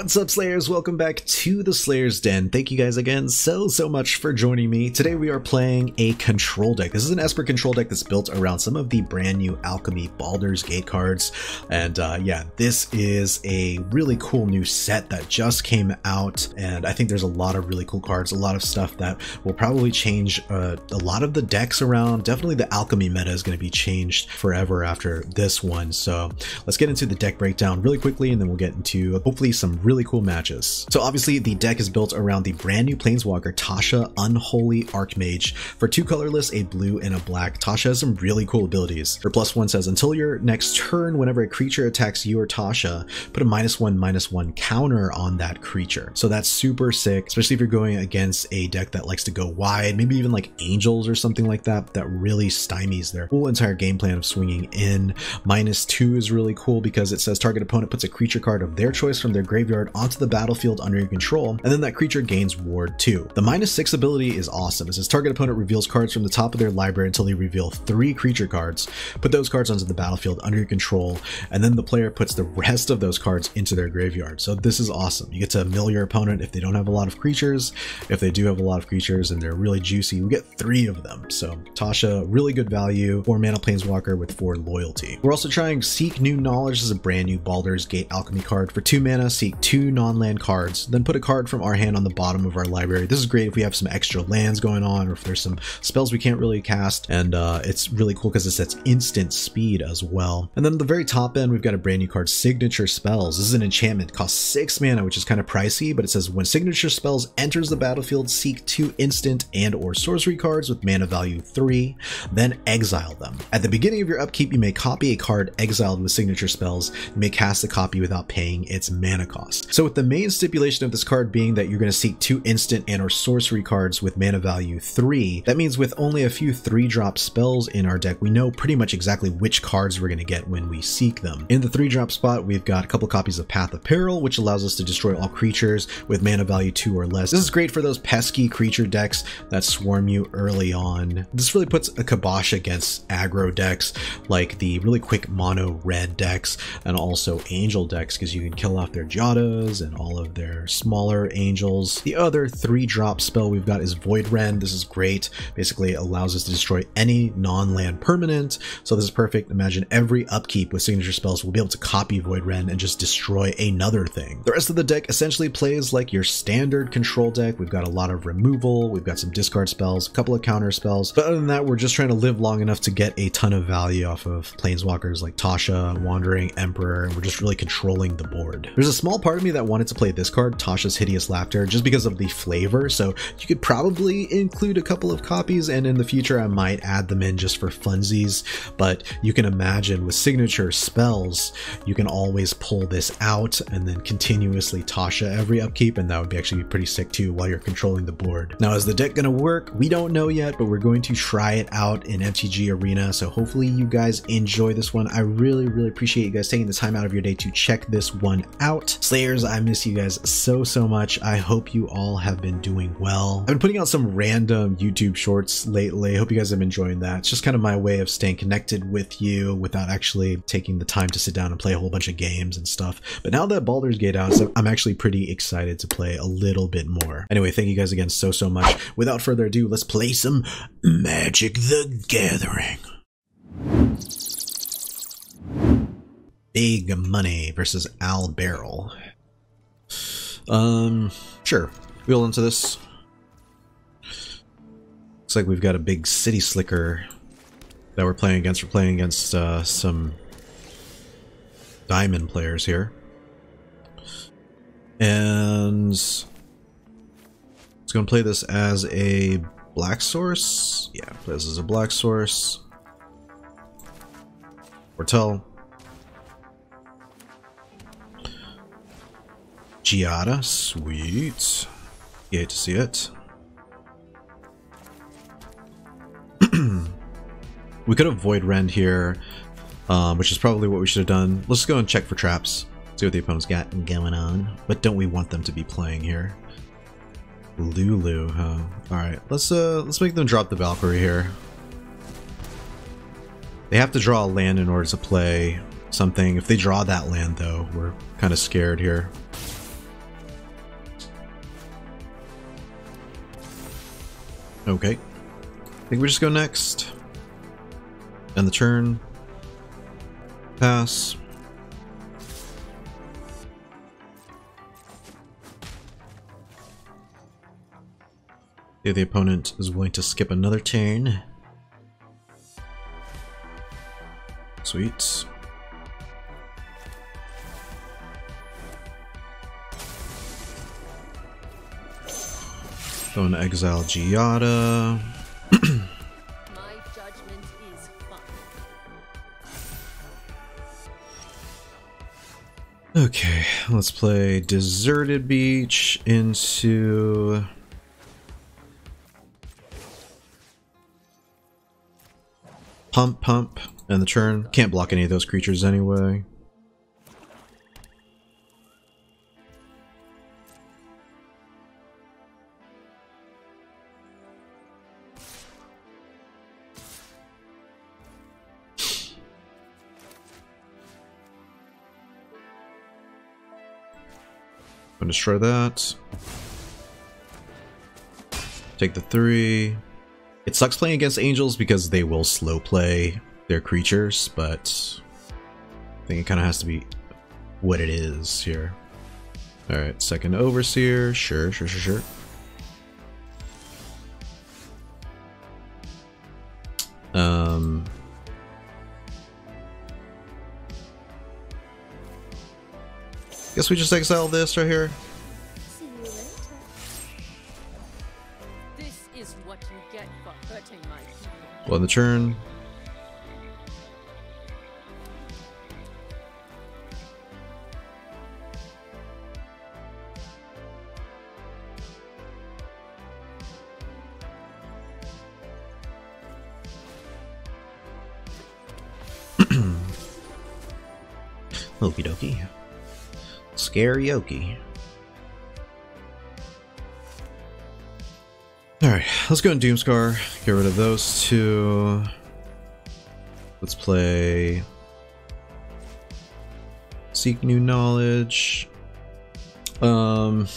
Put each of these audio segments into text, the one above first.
What's up, Slayers? Welcome back to the Slayer's Den. Thank you guys again so much for joining me. Today we are playing a control deck. This is an Esper control deck that's built around some of the brand new Alchemy Baldur's Gate cards. And yeah, this is a really cool new set that just came out. And I think there's a lot of really cool cards, a lot of stuff that will probably change a lot of the decks around. Definitely the Alchemy meta is going to be changed forever after this one. So let's get into the deck breakdown really quickly, and then we'll get into hopefully some really cool matches. So obviously the deck is built around the brand new Planeswalker Tasha, Unholy Archmage. For 2 colorless, a blue and a black, Tasha has some really cool abilities. Her +1 says, until your next turn, whenever a creature attacks you or Tasha, put a -1/-1 counter on that creature. So that's super sick, especially if you're going against a deck that likes to go wide, maybe even like Angels or something like that, that really stymies their whole entire game plan of swinging in. -2 is really cool because it says target opponent puts a creature card of their choice from their graveyard onto the battlefield under your control, and then that creature gains Ward 2. The -6 ability is awesome. It says target opponent reveals cards from the top of their library until they reveal 3 creature cards. Put those cards onto the battlefield under your control, and then the player puts the rest of those cards into their graveyard. So this is awesome. You get to mill your opponent if they don't have a lot of creatures. If they do have a lot of creatures and they're really juicy, we get 3 of them. So Tasha, really good value. 4 mana Planeswalker with 4 loyalty. We're also trying Seek New Knowledge. This is a brand new Baldur's Gate Alchemy card. For 2 mana, seek 2 non-land cards, then put a card from our hand on the bottom of our library. This is great if we have some extra lands going on, or if there's some spells we can't really cast, and it's really cool because it sets instant speed as well. And then at the very top end, we've got a brand new card, Signature Spells. This is an enchantment, costs 6 mana, which is kind of pricey, but it says when Signature Spells enters the battlefield, seek 2 instant and or sorcery cards with mana value 3, then exile them. At the beginning of your upkeep, you may copy a card exiled with Signature Spells. You may cast the copy without paying its mana cost. So with the main stipulation of this card being that you're going to seek 2 instant and or sorcery cards with mana value 3, that means with only a few 3-drop spells in our deck, we know pretty much exactly which cards we're going to get when we seek them. In the 3-drop spot, we've got a couple copies of Path of Peril, which allows us to destroy all creatures with mana value 2 or less. This is great for those pesky creature decks that swarm you early on. This really puts a kibosh against aggro decks like the really quick mono red decks, and also angel decks, because you can kill off their Jadas and all of their smaller angels. The other 3-drop spell we've got is Void Rend. This is great. Basically it allows us to destroy any non-land permanent. So this is perfect. Imagine every upkeep with signature spells we'll be able to copy Void Rend and just destroy another thing. The rest of the deck essentially plays like your standard control deck. We've got a lot of removal, we've got some discard spells, a couple of counter spells, but other than that, we're just trying to live long enough to get a ton of value off of Planeswalkers like Tasha, Wandering Emperor, and we're just really controlling the board. There's a small part of me that wanted to play this card, Tasha's Hideous Laughter, just because of the flavor, so you could probably include a couple of copies, and in the future I might add them in just for funsies, but you can imagine with signature spells, you can always pull this out and then continuously Tasha every upkeep, and that would actually be pretty sick too while you're controlling the board. Now, is the deck gonna work? We don't know yet, but we're going to try it out in MTG Arena, so hopefully you guys enjoy this one. I really appreciate you guys taking the time out of your day to check this one out. Slayers, I miss you guys so much. I hope you all have been doing well. I've been putting out some random YouTube shorts lately. I hope you guys have been enjoying that. It's just kind of my way of staying connected with you without actually taking the time to sit down and play a whole bunch of games and stuff. But now that Baldur's Gate out, I'm actually pretty excited to play a little bit more. Anyway, thank you guys again so much. Without further ado, let's play some Magic the Gathering. Big Money versus Al Barrel. Sure. We'll into this. Looks like we've got a big City Slicker that we're playing against. We're playing against some Diamond players here. And it's going to play this as a black source. Yeah, play this as a black source. Foretell. Giada, sweet. Yay to see it. We could have Void Rend here, which is probably what we should have done. Let's go and check for traps. See what the opponent's got going on. What don't we want them to be playing here? Lulu, huh? Alright, let's make them drop the Valkyrie here. They have to draw a land in order to play something. If they draw that land though, we're kind of scared here. Okay. I think we just go next. End the turn. Pass. If the opponent is willing to skip another turn. Sweet. Going to exile Giada. My judgment is fine. Okay, let's play Deserted Beach into Pump, and the turn. Can't block any of those creatures anyway. I'm gonna destroy that. Take the 3. It sucks playing against angels because they will slow play their creatures, but I think it kind of has to be what it is here. Alright, second Overseer. Sure. Guess we just exile this right here. See you later. This is what you get for hurting my people. Well, in the turn. Okie dokie. Scarioki. Alright, let's go in Doomskar. Get rid of those 2. Let's play Seek New Knowledge. Raffine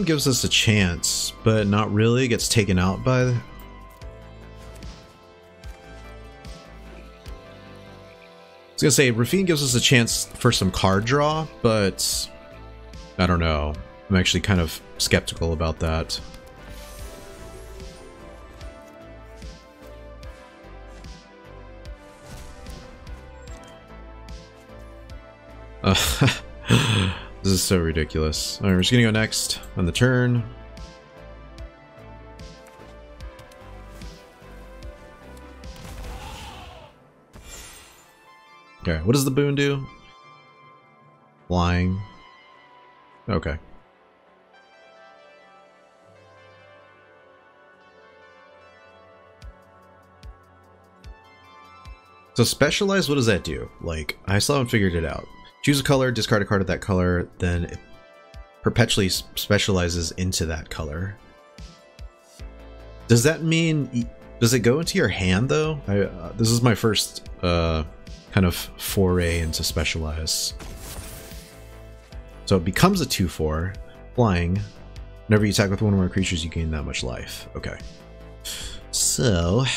gives us a chance, but not really. Gets taken out by I was gonna say, Raffine gives us a chance for some card draw, but I don't know. I'm actually kind of skeptical about that. This is so ridiculous. Alright, we're just gonna go next on the turn. Okay, what does the boon do? Flying. Okay. So specialize, what does that do? Like, I still haven't figured it out. Choose a color, discard a card of that color, then it perpetually specializes into that color. Does that mean, does it go into your hand though? This is my first kind of foray into specialize. So it becomes a 2/4, flying. Whenever you attack with one or more creatures, you gain that much life. Okay. So I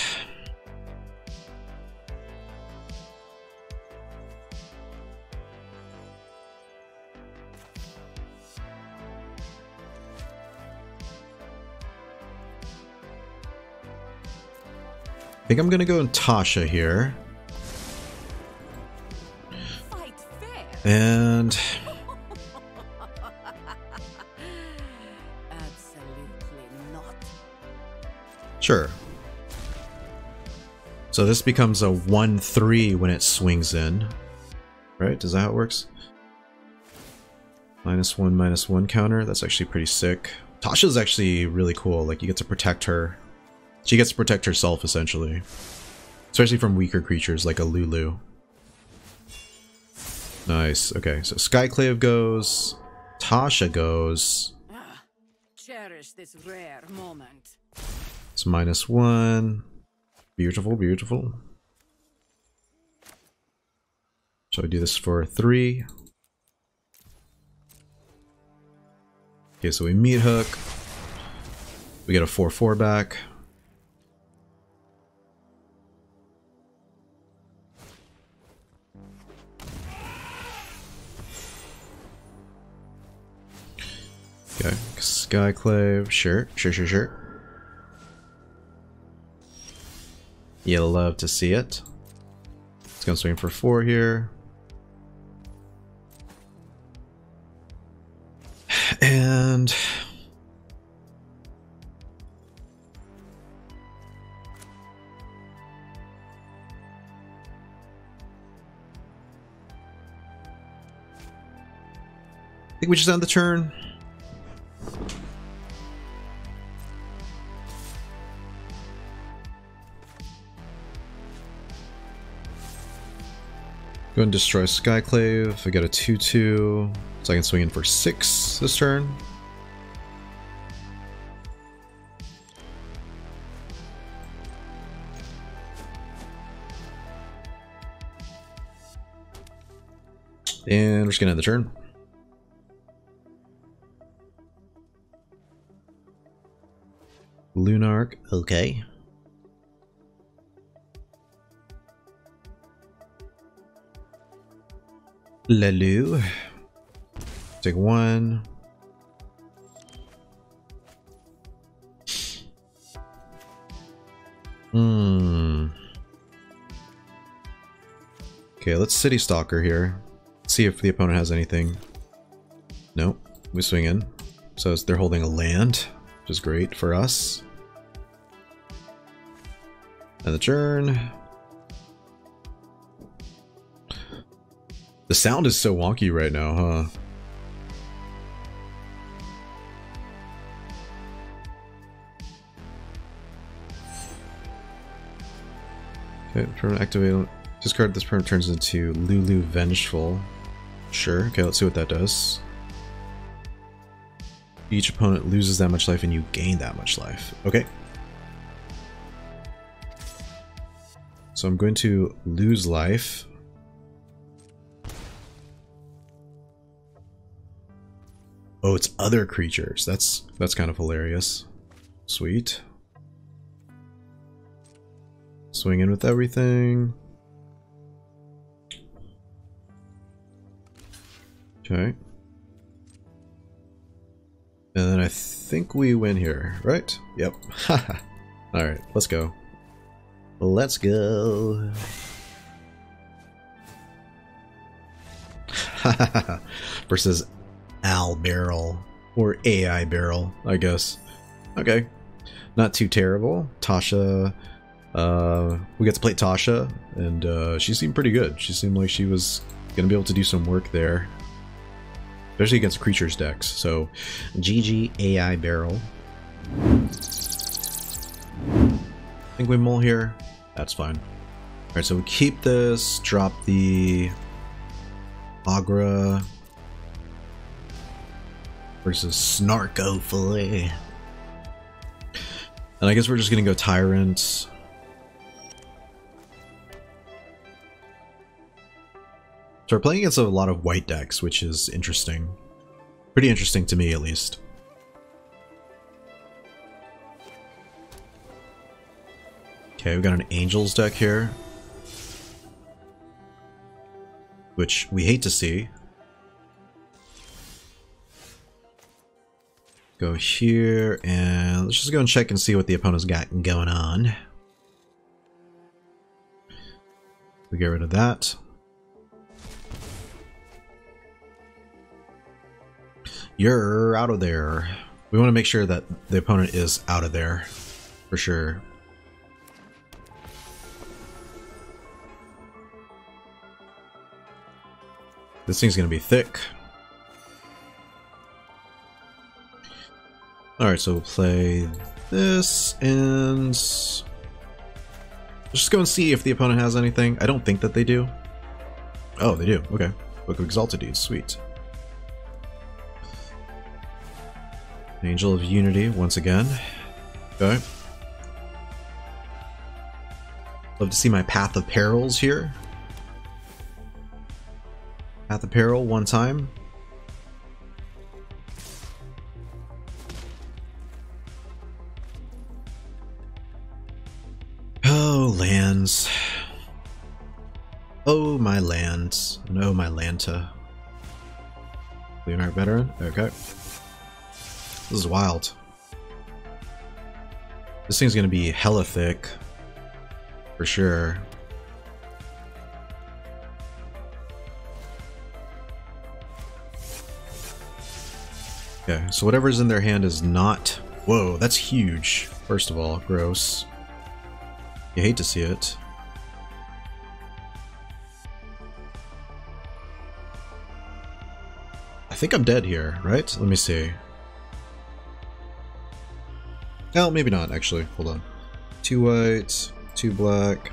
think I'm gonna go in Tasha here. And Absolutely not. Sure. So this becomes a 1/3 when it swings in. Right? Is that how it works? -1/-1 counter. That's actually pretty sick. Tasha's actually really cool. Like, you get to protect her. She gets to protect herself, essentially. Especially from weaker creatures like a Lulu. Nice. Okay, so Skyclave goes. Tasha goes. Cherish this rare moment. It's -1. Beautiful, beautiful. Shall we do this for 3? Okay, so we Meathook. We get a 4/4 back. Okay, Skyclave, sure. You love to see it. It's gonna swing for 4 here. And I think we just end the turn. Go and destroy Skyclave. I got a 2/2, so I can swing in for 6 this turn. And we're just gonna end the turn. Lunark, okay. Lalu. Take 1. Okay, let's Citystalker here. See if the opponent has anything. Nope, we swing in. So they're holding a land, which is great for us. And the turn. The sound is so wonky right now, huh? Okay, permanent activate. Discard this permanent turns into Lulu Vengeful. Sure, okay, let's see what that does. Each opponent loses that much life and you gain that much life. Okay. So I'm going to lose life. Oh, it's other creatures. That's kind of hilarious. Sweet. Swing in with everything. Okay. And then I think we win here, right? Yep. Alright, let's go. Let's go. Versus Al Barrel. Or AI Barrel, I guess. Okay. Not too terrible. Tasha. We got to play Tasha, and she seemed pretty good. She seemed like she was going to be able to do some work there. Especially against creatures decks. So, GG AI Barrel. I think we mull here. That's fine. Alright, so we keep this, drop the Hagra versus Snarkofully. And I guess we're just gonna go Tyrant. So we're playing against a lot of white decks, which is interesting. Pretty interesting to me, at least. Okay, we've got an Angels deck here, which we hate to see. Go here, and let's just go and check and see what the opponent's got going on. We get rid of that. You're out of there. We want to make sure that the opponent is out of there, for sure. This thing's going to be thick. Alright, so we'll play this, and let's just go and see if the opponent has anything. I don't think that they do. Oh, they do. Okay. Book of Exalted Deeds. Sweet. Angel of Unity, once again. Okay. Love to see my Path of Perils here. Path of Peril, one time. Oh, lands. Oh, my lands. No, my Lanta. Leonard Veteran? Okay. This is wild. This thing's gonna be hella thick. For sure. Okay, so whatever's in their hand is not... Whoa, that's huge. First of all, gross. You hate to see it. I think I'm dead here, right? Let me see. No, maybe not, actually. Hold on. 2 white, 2 black.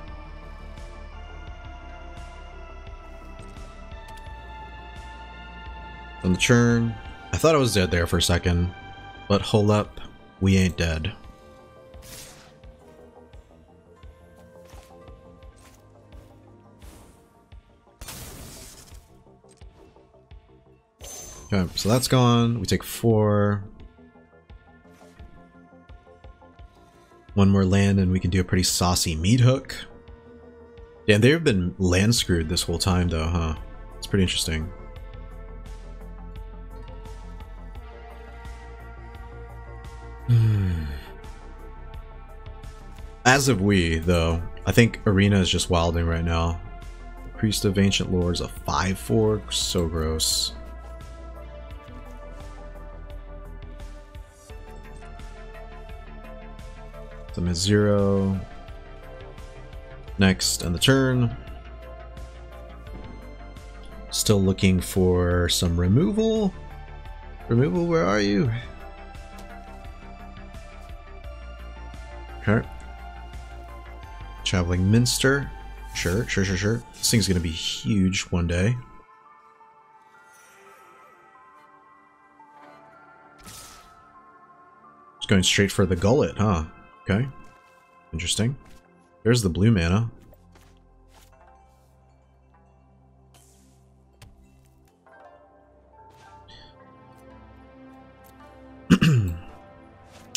On the churn. I thought I was dead there for a second, but hold up, we ain't dead. Okay, so that's gone. We take 4. 1 more land and we can do a pretty saucy Meathook. Yeah, they've been land screwed this whole time though, huh? It's pretty interesting. As of we, though, I think Arena is just wilding right now. Priest of Ancient Lords, a 5/4, so gross. I'm at 0. Next on the turn. Still looking for some removal. Removal, where are you? Okay. Traveling Minster. Sure. This thing's gonna be huge one day. Just going straight for the gullet, huh? Okay. Interesting. There's the blue mana.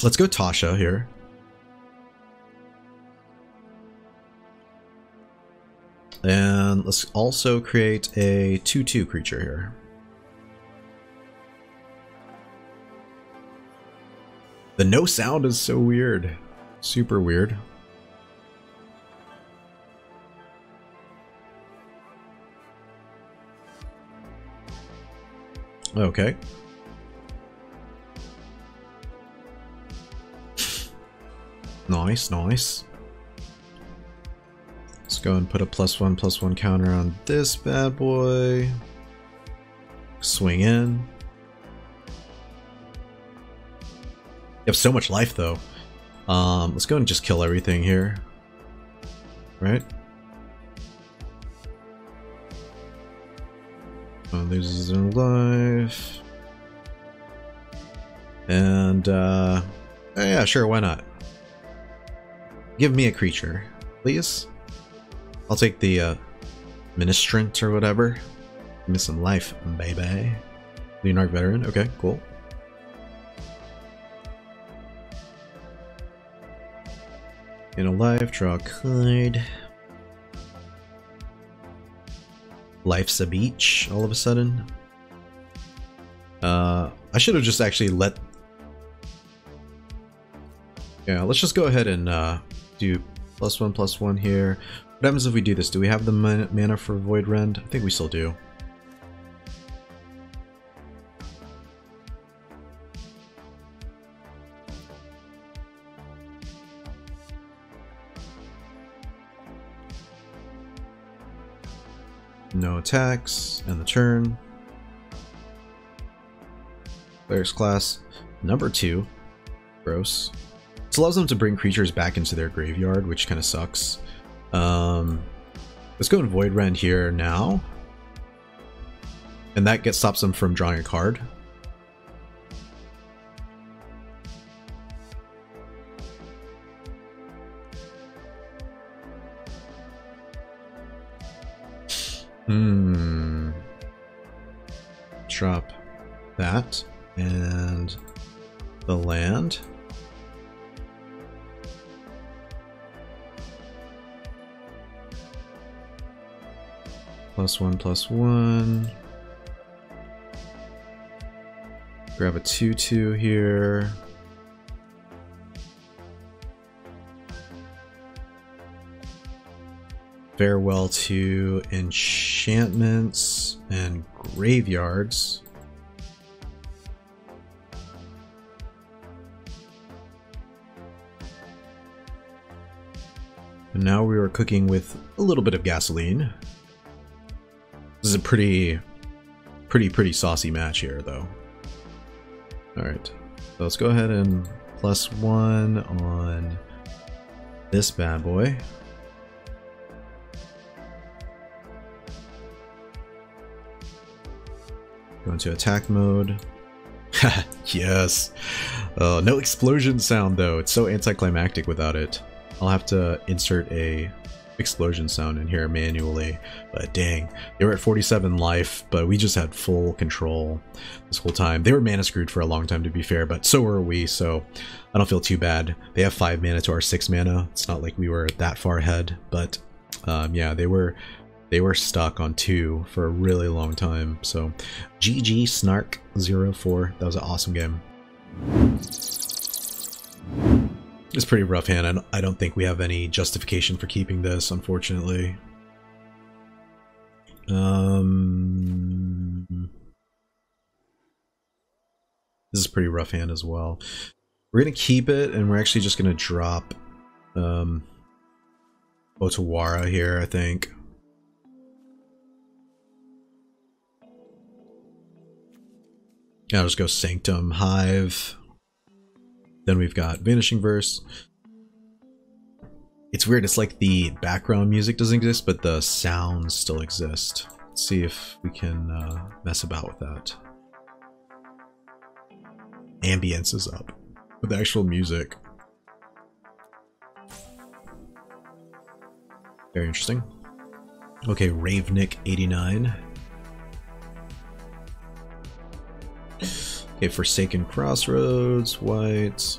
Let's go Tasha here. And let's also create a 2/2 creature here. The no sound is so weird. Super weird. Okay. Nice. Let's go and put a +1/+1 counter on this bad boy. Swing in. You have so much life though. Let's go and just kill everything here. Right? Loses their life. And yeah, sure, why not? Give me a creature, please. I'll take the Ministrant or whatever. Give me some life, baby. Leonard Veteran, okay, cool. In a life, draw a card. Life's a beach all of a sudden. I should have just actually let... Yeah, let's just go ahead and do +1/+1 here. What happens if we do this? Do we have the mana for Void Rend? I think we still do. No attacks, and the turn. Player's class number 2. Gross. This allows them to bring creatures back into their graveyard, which kind of sucks. Let's go and Void Rend here now. And that stops them from drawing a card. Drop that and the land. +1/+1. Grab a 2/2 here. Farewell to enchantments and graveyards. And now we are cooking with a little bit of gasoline. This is a pretty saucy match here, though. Alright, so let's go ahead and +1 on this bad boy. Go into attack mode. Yes! No explosion sound, though. It's so anticlimactic without it. I'll have to insert a explosion sound in here manually, but dang, they were at 47 life, but we just had full control this whole time. They were mana screwed for a long time, to be fair, but so were we, so I don't feel too bad. They have 5 mana to our 6 mana. It's not like we were that far ahead, but yeah, they were stuck on 2 for a really long time. So GG Snark04, that was an awesome game. It's pretty rough hand, and I don't think we have any justification for keeping this, unfortunately. This is a pretty rough hand as well. We're gonna keep it, and we're actually just gonna drop Otawara here, I think. Yeah, I'll just go Sanctum, Hive. Then we've got Vanishing Verse. It's weird, it's like the background music doesn't exist, but the sounds still exist. Let's see if we can mess about with that. Ambience is up with the actual music. Very interesting. Okay, Ravenick89. Okay, Forsaken Crossroads, white.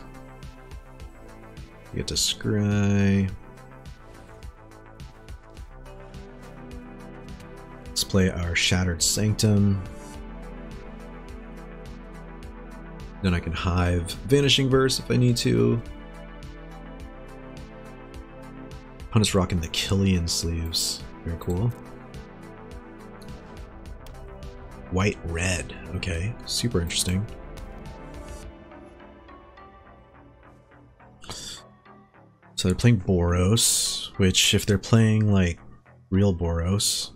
We get to scry. Let's play our Shattered Sanctum. Then I can Hive Vanishing Verse if I need to. Opponent's rocking the Killian sleeves. Very cool. White red. Okay, super interesting. So they're playing Boros, which if they're playing like real Boros,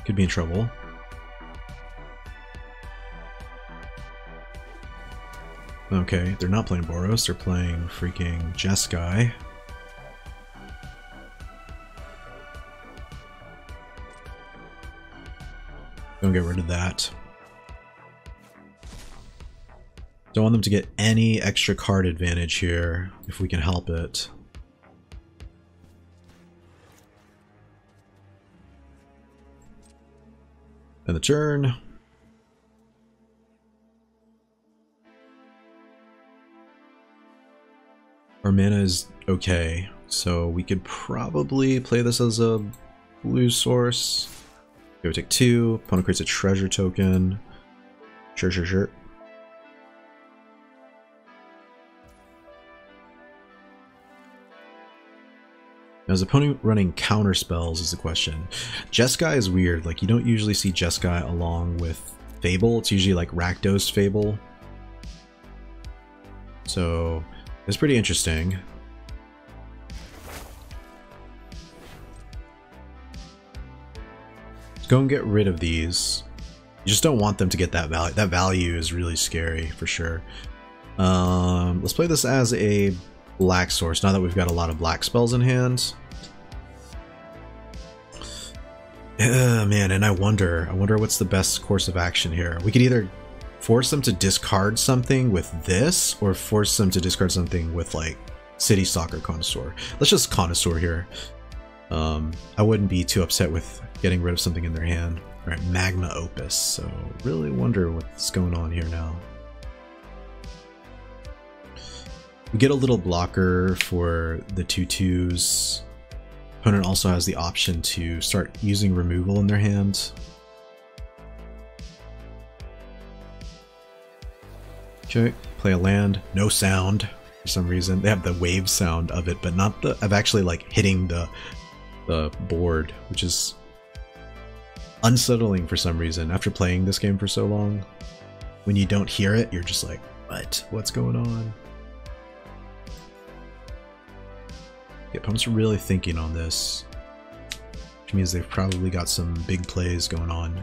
could be in trouble. Okay, they're not playing Boros, they're playing freaking Jeskai. Don't get rid of that. Don't want them to get any extra card advantage here, if we can help it. And the turn. Our mana is okay, so we could probably play this as a blue source. Go take 2, opponent creates a treasure token. Sure. Now, is the opponent running counter spells is the question. Jeskai is weird, like you don't usually see Jeskai along with Fable, it's usually like Rakdos Fable. So, it's pretty interesting. Go and get rid of these. You just don't want them to get that value. That value is really scary for sure. Let's play this as a black source now that we've got a lot of black spells in hand. Man, and I wonder what's the best course of action here. We could either force them to discard something with this, or force them to discard something with like Citystalker Connoisseur. Let's just Connoisseur here. I wouldn't be too upset with getting rid of something in their hand. Alright, Magma Opus. So really wonder what's going on here now. We get a little blocker for the 2/2s. Opponent also has the option to start using removal in their hand. Okay, play a land, no sound for some reason. They have the wave sound of it, but not the of actually like hitting the board, which is unsettling for some reason. After playing this game for so long, when you don't hear it, you're just like, what? What's going on? The opponents are really thinking on this, which means they've probably got some big plays going on.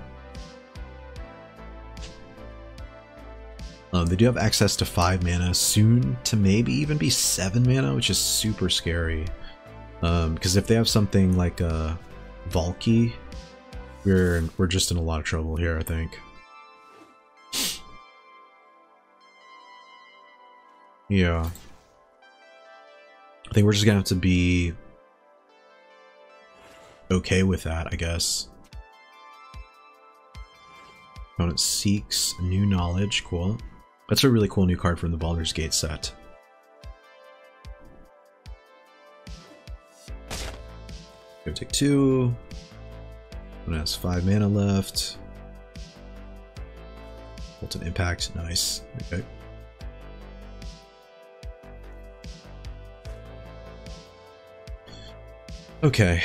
They do have access to 5 mana, soon to maybe even be 7 mana, which is super scary. Because if they have something like a Valky, we're just in a lot of trouble here, I think. Yeah. I think we're just gonna have to be okay with that, I guess. Opponent seeks new knowledge, cool. That's a really cool new card from the Baldur's Gate set. Go take 2. One has 5 mana left. Ultimate impact, nice. Okay. Okay,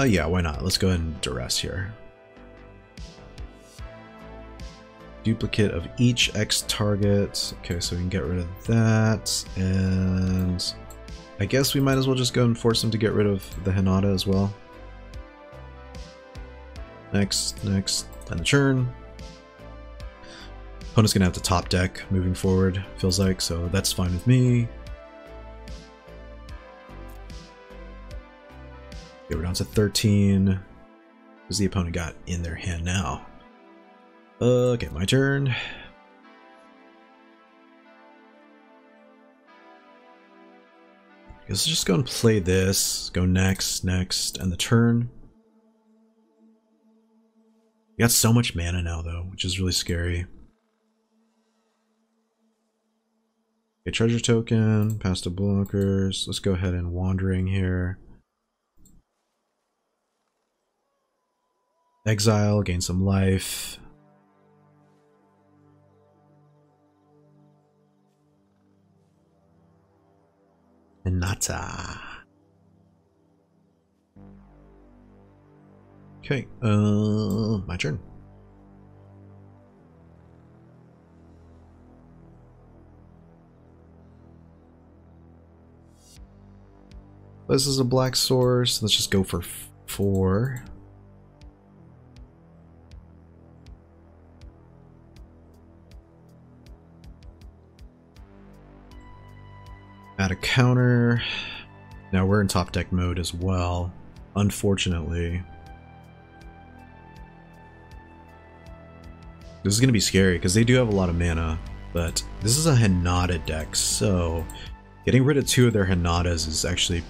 yeah, why not? Let's go ahead and Duress here. Duplicate of each X target. Okay, so we can get rid of that, and I guess we might as well just go and force him to get rid of the Hinata as well. Next, and the turn. Opponent's gonna have to top deck moving forward, feels like, so that's fine with me. Okay, we're down to 13. Who's the opponent got in their hand now? Okay, my turn. Let's just go and play this. Go next, and the turn. We got so much mana now, though, which is really scary. Okay, treasure token, pass to blockers. Let's go ahead and wandering here. Exile, gain some life. Hinata. Okay, my turn. This is a black source. Let's just go for 4. Add a counter. Now we're in top deck mode as well, unfortunately. This is going to be scary because they do have a lot of mana, but this is a Hinata deck, so getting rid of 2 of their Hinatas is actually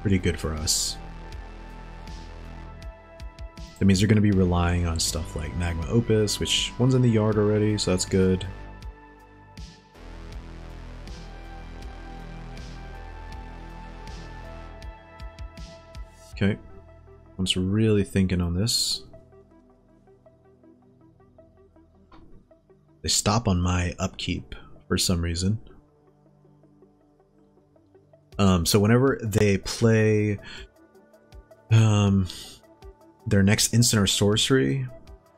pretty good for us. That means they're going to be relying on stuff like Magma Opus, which one's in the yard already, so that's good. Okay, I'm just really thinking on this. They stop on my upkeep for some reason. So whenever they play their next instant or sorcery,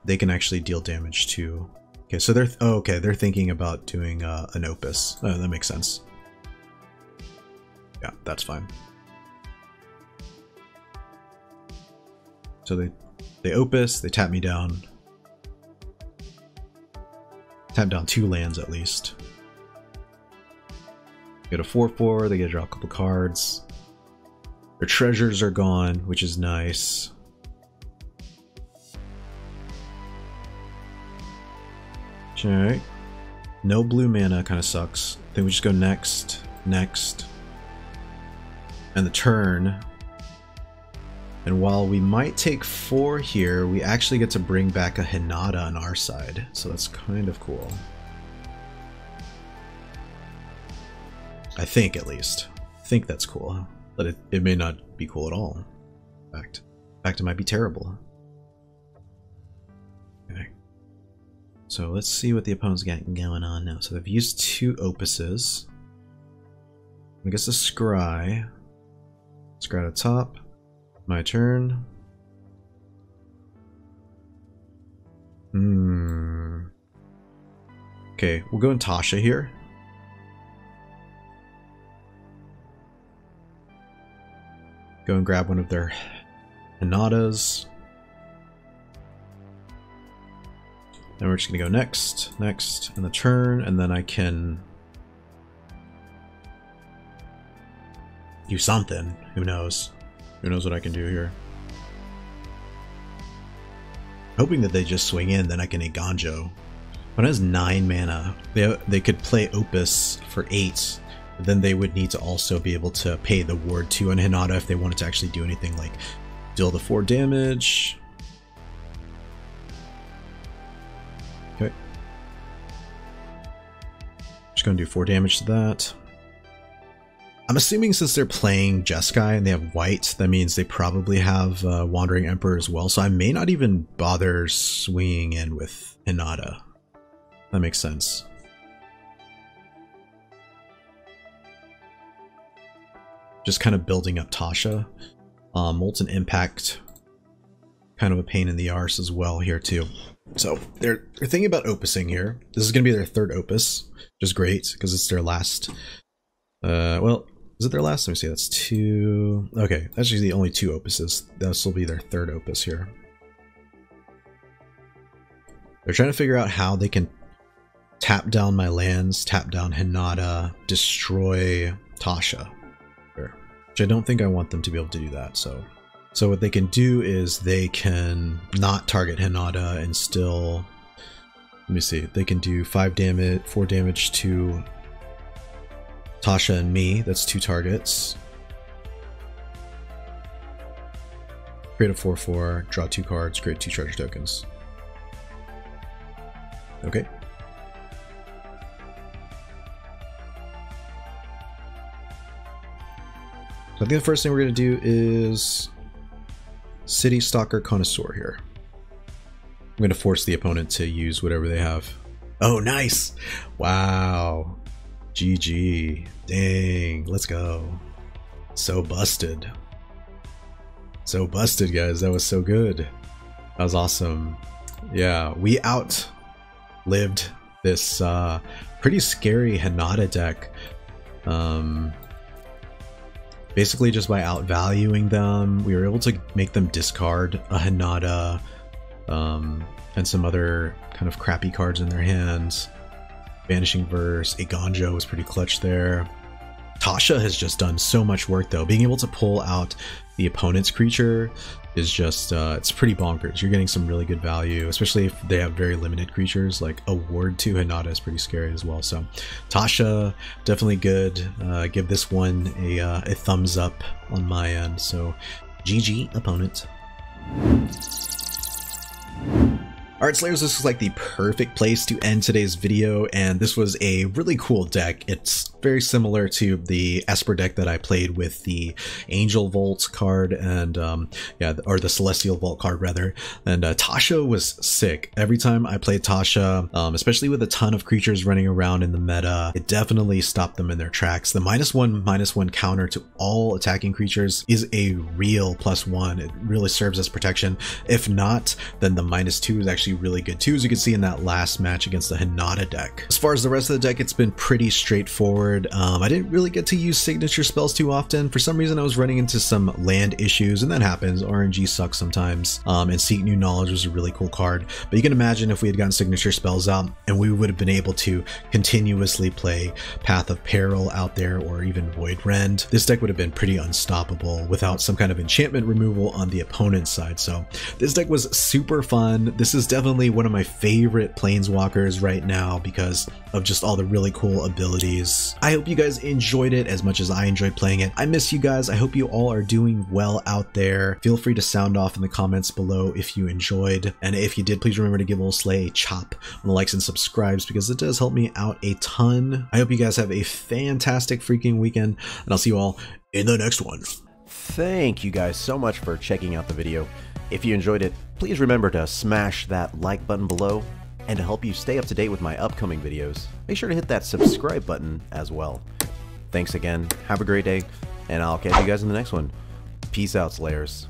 they can actually deal damage too. Okay, so they're thinking about doing an Opus. That makes sense. Yeah, that's fine. So they Opus, they tap me down. Tap down 2 lands at least. Get a 4/4, they get to draw a couple cards. Their treasures are gone, which is nice. Okay. No blue mana kind of sucks. Then we just go next. And the turn. And while we might take 4 here, we actually get to bring back a Hinata on our side. So that's kind of cool. I think, at least. I think that's cool. But it may not be cool at all. In fact, it might be terrible. Okay. So let's see what the opponent's got going on now. So they've used 2 Opuses. I guess a Scry. Scry to top. My turn. Okay, we'll go in Tasha here. Go and grab one of their Hinadas. Then we're just gonna go next, and the turn, and then I can do something. Who knows? Who knows what I can do here? Hoping that they just swing in, then I can Eiganjo. When it has 9 mana, they could play Opus for 8, but then they would need to also be able to pay the ward 2 on Hinata if they wanted to actually do anything like deal the 4 damage. Okay. Just gonna do 4 damage to that. I'm assuming since they're playing Jeskai and they have white, that means they probably have Wandering Emperor as well, so I may not even bother swinging in with Hinata. That makes sense. Just kind of building up Tasha. Molten Impact, kind of a pain in the arse as well here too. So they're thinking about opusing here. This is going to be their 3rd opus, which is great because it's their last. Well, is it their last? Let me see. That's 2. Okay, that's usually the only 2 opuses. This will be their 3rd opus here. They're trying to figure out how they can tap down my lands, tap down Hinata, destroy Tasha. Which I don't think I want them to be able to do that. So what they can do is they can not target Hinata and still. Let me see. They can do 5 damage, 4 damage to Tasha and me. That's 2 targets. Create a 4/4, draw 2 cards, create 2 treasure tokens. Okay. So I think the first thing we're going to do is Citystalker Connoisseur here. I'm going to force the opponent to use whatever they have. Oh, nice! Wow. GG. Dang. Let's go. So busted. So busted, guys. That was so good. That was awesome. Yeah, we outlived this pretty scary Hinata deck. Basically just by outvaluing them, we were able to make them discard a Hinata and some other kind of crappy cards in their hands. Vanishing Verse, Eiganjo was pretty clutch there. Tasha has just done so much work though. Being able to pull out the opponent's creature is just, it's pretty bonkers. You're getting some really good value, especially if they have very limited creatures. Like a ward to Hinata is pretty scary as well. So Tasha, definitely good. Give this one a thumbs up on my end. So GG, opponent. Alright Slayers, this is like the perfect place to end today's video, and this was a really cool deck. It's very similar to the Esper deck that I played with the Angel Vault card and yeah, or the Celestial Vault card rather. And Tasha was sick. Every time I played Tasha, especially with a ton of creatures running around in the meta, it definitely stopped them in their tracks. The -1/-1 counter to all attacking creatures is a real +1. It really serves as protection. If not, then the -2 is actually really good too, as you can see in that last match against the Hinata deck. As far as the rest of the deck, it's been pretty straightforward. I didn't really get to use signature spells too often. For some reason I was running into some land issues, and that happens. RNG sucks sometimes. And Seek New Knowledge was a really cool card, but you can imagine if we had gotten signature spells out and we would have been able to continuously play Path of Peril out there, or even Void Rend, this deck would have been pretty unstoppable without some kind of enchantment removal on the opponent's side. So this deck was super fun. This is definitely definitely one of my favorite planeswalkers right now because of just all the really cool abilities. I hope you guys enjoyed it as much as I enjoyed playing it. I miss you guys. I hope you all are doing well out there. Feel free to sound off in the comments below if you enjoyed. And if you did, please remember to give Old Slay a chop on the likes and subscribes because it does help me out a ton. I hope you guys have a fantastic freaking weekend, and I'll see you all in the next one. Thank you guys so much for checking out the video. If you enjoyed it, please remember to smash that like button below, and to help you stay up to date with my upcoming videos, make sure to hit that subscribe button as well. Thanks again, have a great day, and I'll catch you guys in the next one. Peace out, Slayers.